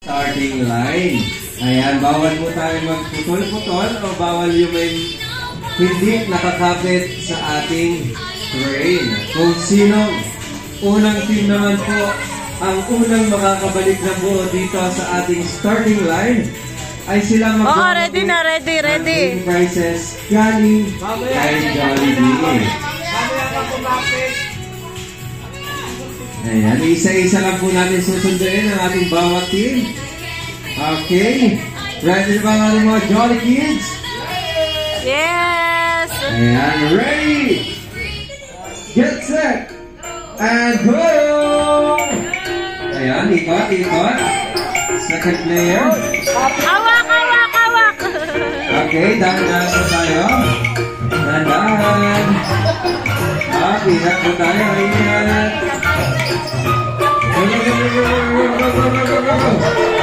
Starting line. Ayan, bawal po tayo magputol-putol o bawal yung may hindi nakakapit sa ating train. Kung sino unang team naman po ang unang makakabalik na buo dito sa ating starting line ay sila ready na, ready. Prizes galing kay Jollibee. Ayan, isa-isa lang po natin susunduin ang ating bawat team. Okay. Ready ba nga mga Jolly Kids? Yes! Ayan, ready! Get set! And go! Ayan, ikot. Second player. Hawak! Okay, dahan-dahan po tayo. Dahan-dahan. Ingat po tayo. Ingat. Go!